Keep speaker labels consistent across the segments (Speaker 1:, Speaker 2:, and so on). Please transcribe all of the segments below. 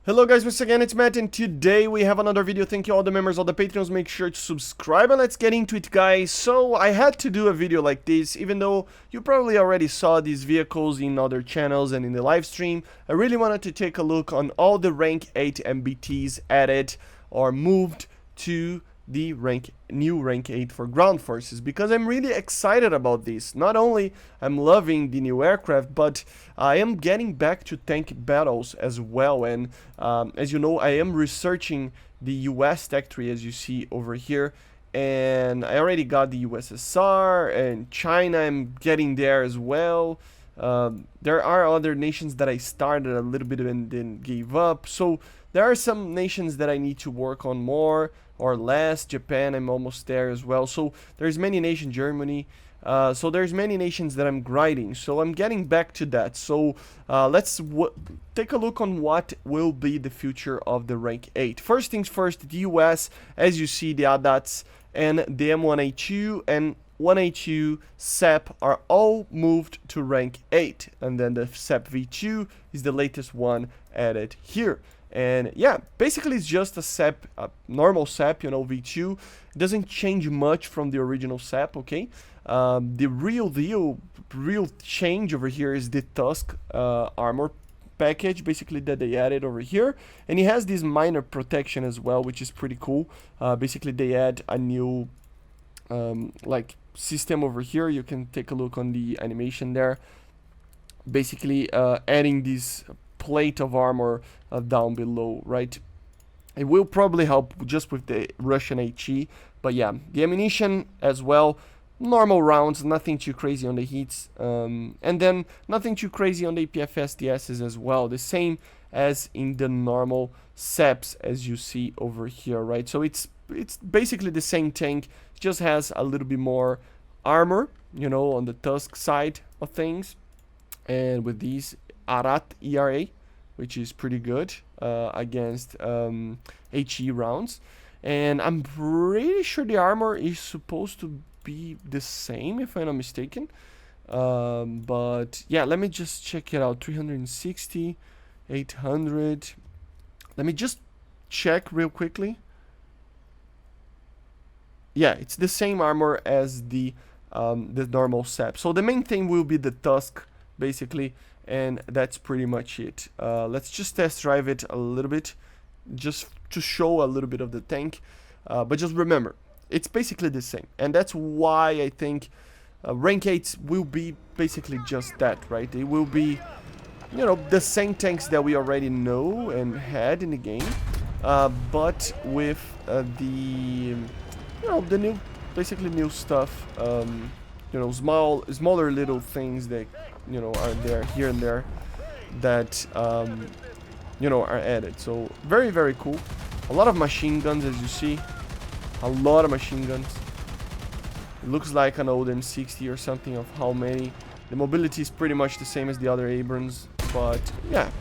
Speaker 1: Hello guys, once again it's Matt, and today we have another video. Thank you all the members, all the patrons. Make sure to subscribe and let's get into it, guys. So I had to do a video like this, even though you probably already saw these vehicles in other channels and in the live stream. I really wanted to take a look on all the rank 8 MBTs added or moved to the new rank 8 for ground forces, because I'm really excited about this. Not only I'm loving the new aircraft, but I am getting back to tank battles as well. And as you know, I am researching the US tech tree, as you see over here, and I already got the USSR and China. I'm getting there as well. There are other nations that I started a little bit and then gave up, so there are some nations that I need to work on more or less. Japan, I'm almost there as well. So there's many nations, Germany. So there's many nations that I'm grinding. So I'm getting back to that. So let's take a look on what will be the future of the rank 8. First things first, the US, as you see, the ADATs and the M1A2 and 1A2 SEP are all moved to rank 8. And then the SEP V2 is the latest one added here. And yeah, basically it's just a SEP, a normal SEP, you know, V2. It doesn't change much from the original SEP, okay? The real change over here is the Tusk armor package, basically, that they added over here. And it has this minor protection as well, which is pretty cool. Basically, they add a new, like, system over here. You can take a look on the animation there. Basically, adding this plate of armor down below, right? It will probably help just with the Russian HE, but yeah, the ammunition as well, normal rounds, nothing too crazy on the heats, and then nothing too crazy on the APFSDSs as well, the same as in the normal SEPs, as you see over here, right? So it's basically the same tank, just has a little bit more armor, you know, on the Tusk side of things, and with these ARAT ERA, which is pretty good against HE rounds. And I'm pretty sure the armor is supposed to be the same, if I'm not mistaken. But yeah, let me just check it out. 360, 800. Let me just check real quickly. Yeah, it's the same armor as the normal SEP. So the main thing will be the Tusk, basically, and that's pretty much it. Let's just test drive it a little bit, just to show a little bit of the tank. But just remember, it's basically the same, and that's why I think rank 8s will be basically just that, right? It will be, you know, the same tanks that we already know and had in the game, but with the, you know, the new, basically new stuff. You know, smaller little things that, you know, are there here and there that you know, are added. So very, very cool. A lot of machine guns, as you see, a lot of machine guns. It looks like an old M60 or something of how many. The mobility is pretty much the same as the other Abrams, but yeah,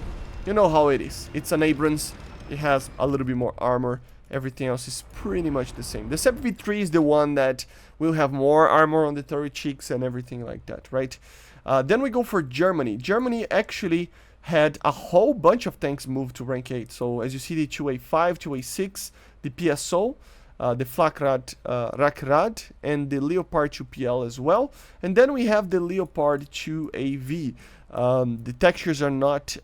Speaker 1: you know how it is. It's an Abrams, it has a little bit more armor. Everything else is pretty much the same. The SEP V3 is the one that will have more armor on the turret cheeks and everything like that, right? Then we go for Germany. Germany actually had a whole bunch of tanks moved to rank 8. So as you see, the 2A5, 2A6, the PSO, the Flakrad Rakrad, and the Leopard 2PL as well. And then we have the Leopard 2AV. The textures are not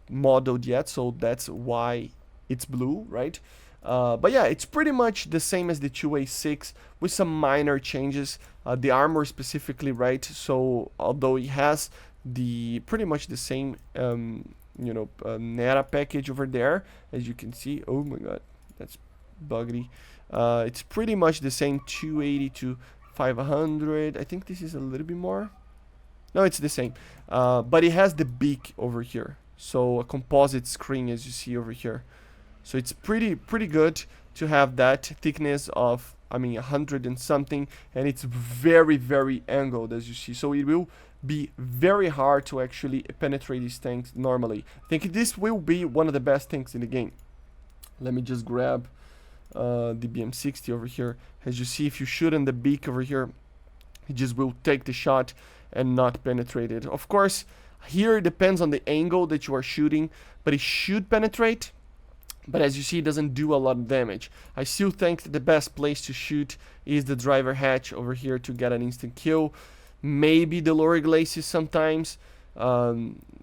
Speaker 1: modeled yet, so that's why it's blue, right? But yeah, it's pretty much the same as the 2A6 with some minor changes. The armor specifically, right? So although it has the pretty much the same, you know, Nera package over there, as you can see. Oh my god, that's buggy. It's pretty much the same 280 to 500. I think this is a little bit more. No, it's the same. But it has the beak over here. So a composite screen, as you see over here. So it's pretty good to have that thickness of, I mean, 100 and something, and it's very, very angled, as you see. So it will be very hard to actually penetrate these tanks normally. I think this will be one of the best tanks in the game. Let me just grab the BM60 over here. As you see, if you shoot in the beak over here, it just will take the shot and not penetrate it. Of course, here it depends on the angle that you are shooting, but it should penetrate. but as you see, it doesn't do a lot of damage. I still think that the best place to shoot is the driver hatch over here to get an instant kill. Maybe the lower glacis sometimes.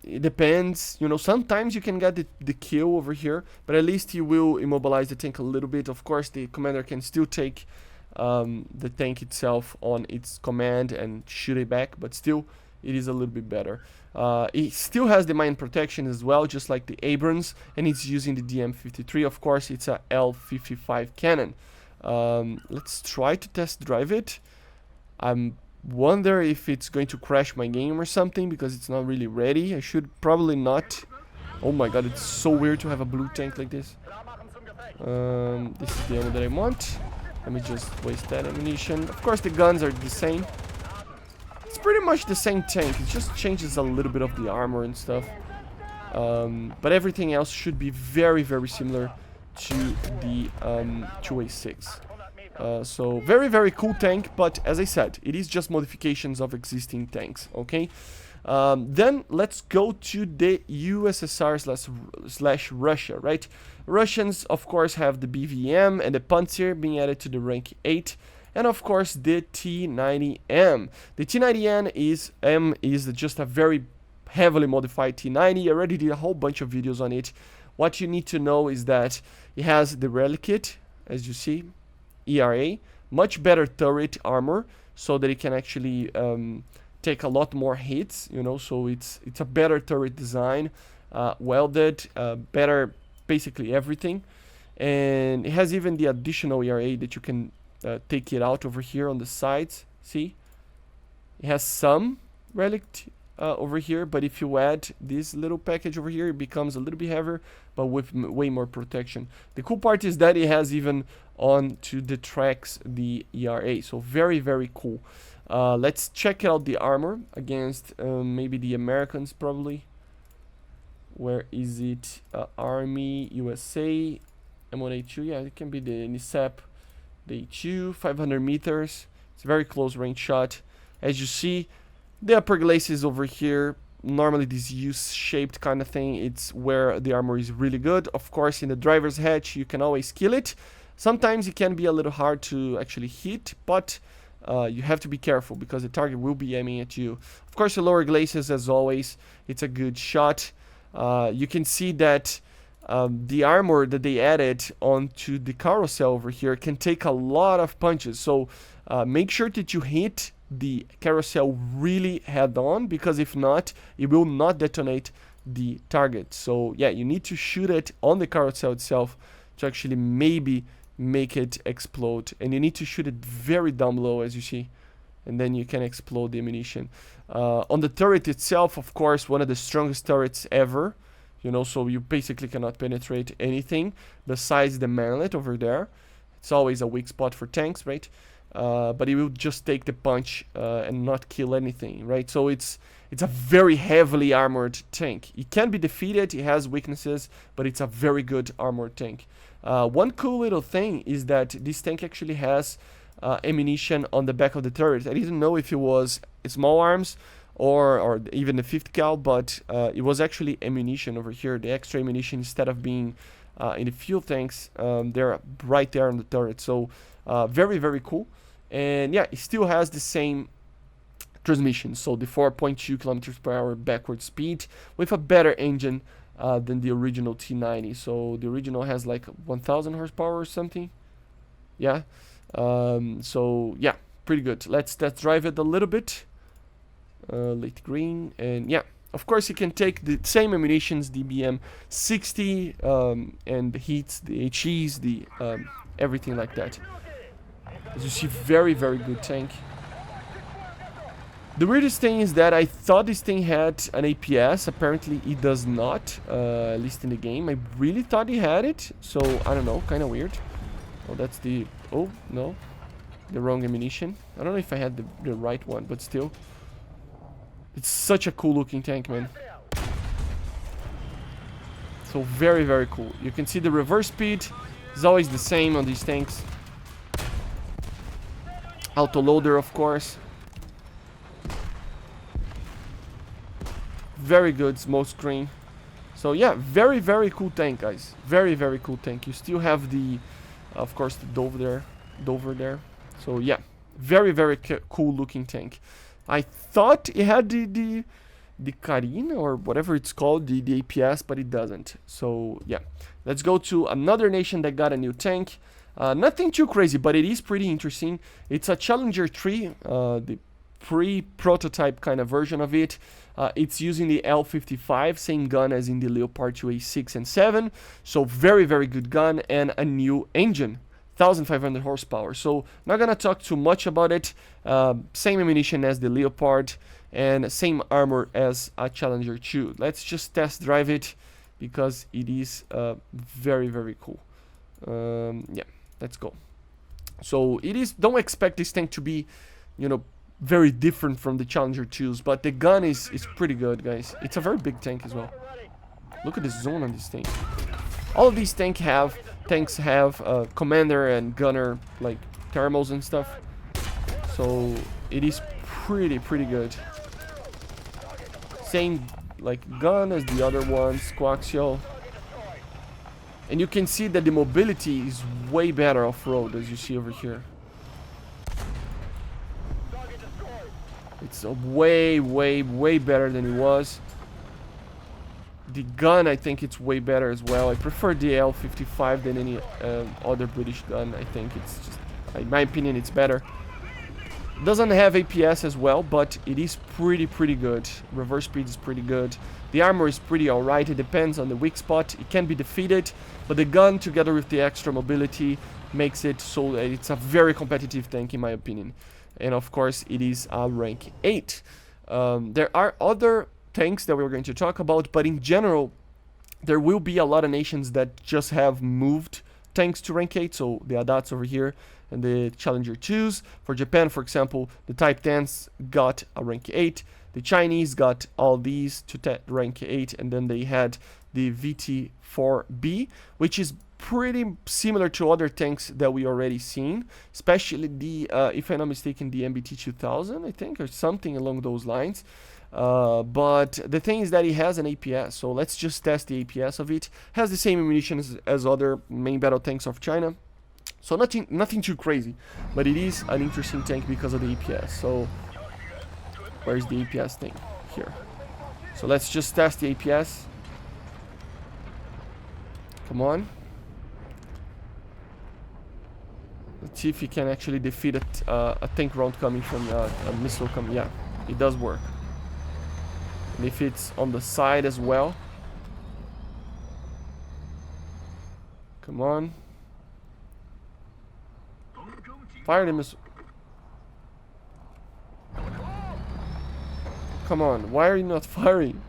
Speaker 1: It depends, you know, sometimes you can get the kill over here, but at least you will immobilize the tank a little bit. Of course, the commander can still take the tank itself on its command and shoot it back, but still, it is a little bit better. It still has the mine protection as well, just like the Abrams, and it's using the DM53. Of course, it's a L55 cannon. Let's try to test drive it. I'm wonder if it's going to crash my game or something, because it's not really ready. I should probably not. Oh my god, it's so weird to have a blue tank like this. This is the ammo that I want. Let me just waste that ammunition. Of course, the guns are the same. It's pretty much the same tank. It just changes a little bit of the armor and stuff. But everything else should be very, very similar to the 2A6. So very, very cool tank, but as I said, it is just modifications of existing tanks, okay? Then let's go to the USSR slash Russia, right? Russians, of course, have the BVM and the Panzer being added to the rank 8, and of course the T90M. The T90M is just a very heavily modified T90. I already did a whole bunch of videos on it. What you need to know is that it has the relic kit, as you see, ERA, much better turret armor, so that it can actually take a lot more hits, you know, so it's a better turret design, welded, better basically everything, and it has even the additional ERA that you can take it out over here on the sides. See, it has some relic over here, but if you add this little package over here, it becomes a little bit heavier, but with way more protection. The cool part is that it has even onto the tracks the ERA, so very, very cool. Let's check out the armor against maybe the Americans, probably. Where is it? Army, USA, M1A2. Yeah, it can be the NISAP, the A2, 500 meters. It's a very close range shot. As you see, the upper glacis over here, normally this U-shaped kind of thing, it's where the armor is really good. Of course, in the driver's hatch, you can always kill it. Sometimes it can be a little hard to actually hit, but you have to be careful because the target will be aiming at you. Of course, the lower glacis, as always, it's a good shot. You can see that the armor that they added onto the carousel over here can take a lot of punches. So make sure that you hit the carousel really head on, because if not, it will not detonate the target. So yeah, you need to shoot it on the carousel itself to actually maybe make it explode, and you need to shoot it very down low, as you see, and then you can explode the ammunition. On the turret itself, of course, one of the strongest turrets ever, you know, so you basically cannot penetrate anything besides the manlet over there. It's always a weak spot for tanks, right? But it will just take the punch and not kill anything, right? So it's a very heavily armored tank. It can be defeated, it has weaknesses, but it's a very good armored tank. One cool little thing is that this tank actually has ammunition on the back of the turret. I didn't know if it was small arms or even the 50 cal, but it was actually ammunition over here. The extra ammunition, instead of being in the fuel tanks, they're right there on the turret. So very, very cool. And yeah, it still has the same transmission, so the 4.2 kilometers per hour backward speed with a better engine than the original T90. So the original has like 1000 horsepower or something. Yeah. So yeah, pretty good. Let's drive it a little bit. Late green, and yeah, of course you can take the same ammunitions, the BM60, and the heats, the HEs, the everything like that. As you see, very, very good tank. The weirdest thing is that I thought this thing had an APS. Apparently it does not, at least in the game. I really thought it had it, so I don't know, kind of weird. Oh, that's the... oh, no. The wrong ammunition. I don't know if I had the right one, but still. It's such a cool looking tank, man. So very, very cool. You can see the reverse speed is always the same on these tanks. Autoloader, of course. Very good smoke screen. So yeah, very, very cool tank, guys. Very, very cool tank. You still have the, of course, the Dover there. So yeah, very, very cool looking tank. I thought it had the Karina or whatever it's called, the APS, but it doesn't. So yeah, let's go to another nation that got a new tank. Nothing too crazy, but it is pretty interesting. It's a Challenger 3, the pre-prototype kind of version of it. It's using the L55, same gun as in the Leopard 2A6 and 7. So very, very good gun, and a new engine, 1500 horsepower. So not gonna talk too much about it. Same ammunition as the Leopard and same armor as a Challenger 2. Let's just test drive it because it is very, very cool. Yeah, let's go. So it is, don't expect this tank to be, you know, very different from the Challenger 2s, but the gun is pretty good, guys. It's a very big tank as well. Look at the zone on this tank. All of these tanks have commander and gunner like thermals and stuff, so it is pretty good. Same like gun as the other ones, coaxial, and you can see that the mobility is way better off-road, as you see over here. It's way better than it was. The gun, I think it's way better as well. I prefer the L55 than any other British gun. I think it's just, in my opinion, it's better. It doesn't have APS as well, but it is pretty good. Reverse speed is pretty good. The armor is pretty alright. It depends on the weak spot. It can be defeated, but the gun, together with the extra mobility, makes it so that it's a very competitive tank, in my opinion. And of course, it is a rank 8. There are other tanks that we're going to talk about, but in general, there will be a lot of nations that just have moved tanks to rank 8. So the Adats over here and the Challenger 2s. For Japan, for example, the Type 10s got a rank 8. The Chinese got all these to rank 8, and then they had the VT4B, which is pretty similar to other tanks that we already seen, especially the, if I'm not mistaken, the MBT 2000, I think, or something along those lines. But the thing is that it has an APS, so let's just test the APS of it. Has the same ammunition as other main battle tanks of China, so nothing too crazy, but it is an interesting tank because of the APS. So where's the APS thing? Here. So let's just test the APS. Come on. Let's see if you can actually defeat a tank round coming from a missile coming. Yeah, it does work. And if it's on the side as well. Come on. Fire the missile. Come on, why are you not firing?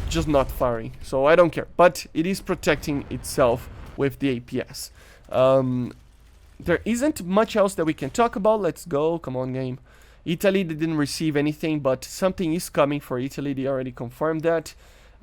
Speaker 1: Just not firing, so I don't care, but it is protecting itself with the APS. There isn't much else that we can talk about. Let's go, come on game. Italy, they didn't receive anything, but something is coming for Italy. They already confirmed that.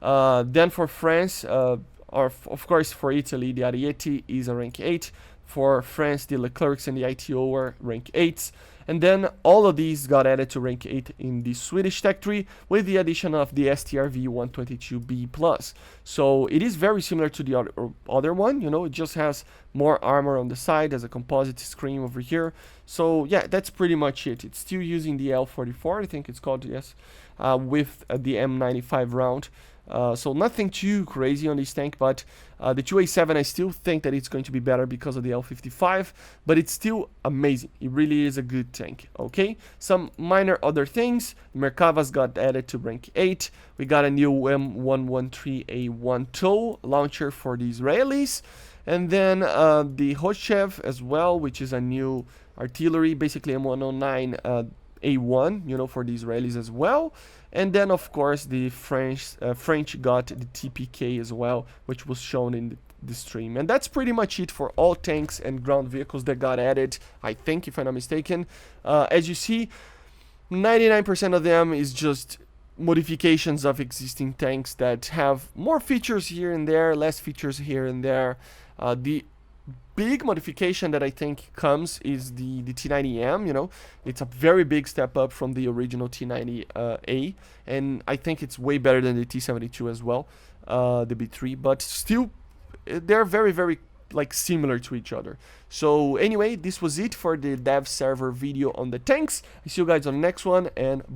Speaker 1: Then for France, or of course for Italy, the Ariete is a rank 8. For France, the Leclercs and the ITO are rank 8s. And then all of these got added to rank 8 in the Swedish Tech 3 with the addition of the STRV 122B+. So it is very similar to the other one, you know, it just has more armor on the side as a composite screen over here. So yeah, that's pretty much it. It's still using the L44, I think it's called, yes, with the M95 round. So nothing too crazy on this tank, but the 2A7, I still think that it's going to be better because of the L55, but it's still amazing. It really is a good tank, okay? Some minor other things. Merkava's got added to rank 8. We got a new M113A1 TOW launcher for the Israelis. And then the Hoshev as well, which is a new artillery, basically M109 A1, you know, for the Israelis as well. And then of course the French got the TPK as well, which was shown in the stream. And that's pretty much it for all tanks and ground vehicles that got added, I think, if I'm not mistaken. As you see, 99% of them is just modifications of existing tanks that have more features here and there, less features here and there. The big modification that I think comes is the T90M, you know. It's a very big step up from the original T90A, and I think it's way better than the T72 as well, the B3, but still, they're very, very like similar to each other. So anyway, this was it for the dev server video on the tanks. I see you guys on the next one, and